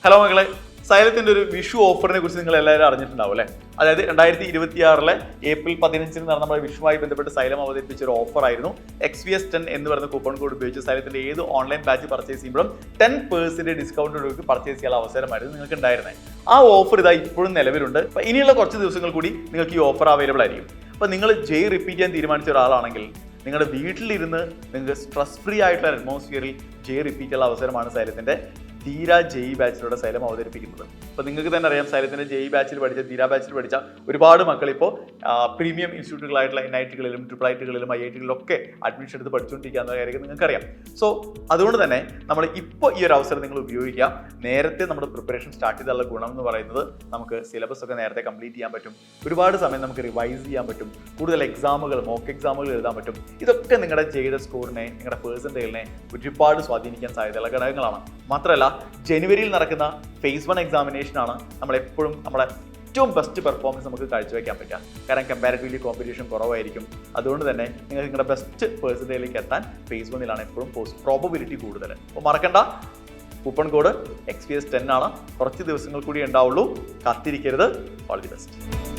Hello മക്കളെ, സൈലത്തിന്റെ ഒരു വിഷു ഓഫറിനെ കുറിച്ച് നിങ്ങൾ എല്ലാവരും അറിഞ്ഞിട്ടുണ്ടാവും അല്ലേ? അതായത് 2026 ഏപ്രിൽ 15 നടന്ന നമ്മുടെ വിഷുവുമായി ബന്ധപ്പെട്ട് സൈലം അവതരിപ്പിച്ച ഒരു ഓഫർ ആയിരുന്നു. XVS10 എന്ന് പറയുന്ന കൂപ്പൺ കോഡ് ഉപയോഗിച്ച് സൈലത്തിന്റെ ഏത് ഓൺലൈൻ ബാച്ച് പർച്ചേസ് ചെയ്യുമ്പോഴും 10% ഡിസ്കൗണ്ട് പർച്ചേസ് ചെയ്യാനുള്ള അവസരമായിരുന്നു നിങ്ങൾക്ക് ഉണ്ടായിരുന്നത്. ആ ഓഫർ ഇതാ ഇപ്പോഴും നിലവിലുണ്ട്. അപ്പൊ ഇനിയുള്ള കുറച്ച് ദിവസങ്ങൾ കൂടി നിങ്ങൾക്ക് ഈ ഓഫർ അവൈലബിൾ ആയിരിക്കും. അപ്പൊ നിങ്ങൾ റിപ്പീറ്റ് ചെയ്യാൻ തീരുമാനിച്ച ഒരാളാണെങ്കിൽ നിങ്ങളുടെ വീട്ടിലിരുന്ന് നിങ്ങൾക്ക് സ്ട്രെസ് ഫ്രീ ആയിട്ടുള്ള അറ്റ്മോസ്ഫിയറിൽ റിപ്പീറ്റ് ചെയ്യാനുള്ള അവസരമാണ് സൈലത്തിന്റെ ധീര ബാച്ചിലൂടെ സൈലം അവതരിപ്പിക്കുന്നത്. അപ്പോൾ നിങ്ങൾക്ക് തന്നെ അറിയാം, സൈലത്തിന്റെ ബാച്ചിൽ പഠിച്ച ധീര ബാച്ചിൽ പഠിച്ച ഒരുപാട് മക്കൾ ഇപ്പോൾ പ്രീമിയം ഇൻസ്റ്റിറ്റ്യൂട്ടുകളായിട്ടുള്ള NIT-കളിലും IIT-കളിലും IIT-കളിലും ഒക്കെ അഡ്മിഷൻ എടുത്ത് പഠിച്ചുകൊണ്ടിരിക്കുന്ന കാര്യം നിങ്ങൾക്കറിയാം. സോ അതുകൊണ്ട് തന്നെ നമ്മൾ ഇപ്പോൾ ഈ ഒരു അവസരം നിങ്ങൾ ഉപയോഗിക്കുക. നേരത്തെ നമ്മുടെ പ്രിപ്പറേഷൻ സ്റ്റാർട്ട് ചെയ്തുള്ള ഗുണം എന്ന് പറയുന്നത് നമുക്ക് സിലബസ് ഒക്കെ നേരത്തെ കംപ്ലീറ്റ് ചെയ്യാൻ പറ്റും. ഒരുപാട് സമയം നമുക്ക് റിവൈസ് ചെയ്യാൻ പറ്റും. കൂടുതൽ മോക്ക് എക്സാമുകൾ എഴുതാൻ പറ്റും. ഇതൊക്കെ നിങ്ങളുടെ ജെയുടെ സ്കോറിനെ, നിങ്ങളുടെ പേഴ്സൻറ്റേജിനെ ഒരുപാട് സ്വാധീനിക്കാൻ സാധ്യതയുള്ള ഘടകങ്ങളാണ്. മാത്രമല്ല, ജനുവരിയിൽ നടക്കുന്ന phase 1 എക്സാമിനേഷനാണ് നമ്മളെപ്പോഴും നമ്മുടെ ഏറ്റവും ബെസ്റ്റ് പെർഫോമൻസ് നമുക്ക് കാഴ്ചവെക്കാൻ പറ്റുക. കാരണം കമ്പാരിറ്റീവ്ലി കോമ്പറ്റീഷൻ കുറവായിരിക്കും. അതുകൊണ്ട് തന്നെ നിങ്ങൾക്ക് നിങ്ങളുടെ ബെസ്റ്റ് പേഴ്സൻറ്റേജിലേക്ക് എത്താൻ phase 1 എപ്പോഴും പ്രോബബിലിറ്റി കൂടുതൽ. അപ്പോൾ മറക്കണ്ട, കൂപ്പൺ കോഡ് XVS10 ആണ്. കുറച്ച് ദിവസങ്ങൾ കൂടി ഉണ്ടാവുള്ളൂ. കാത്തിരിക്കരുത്. All the best.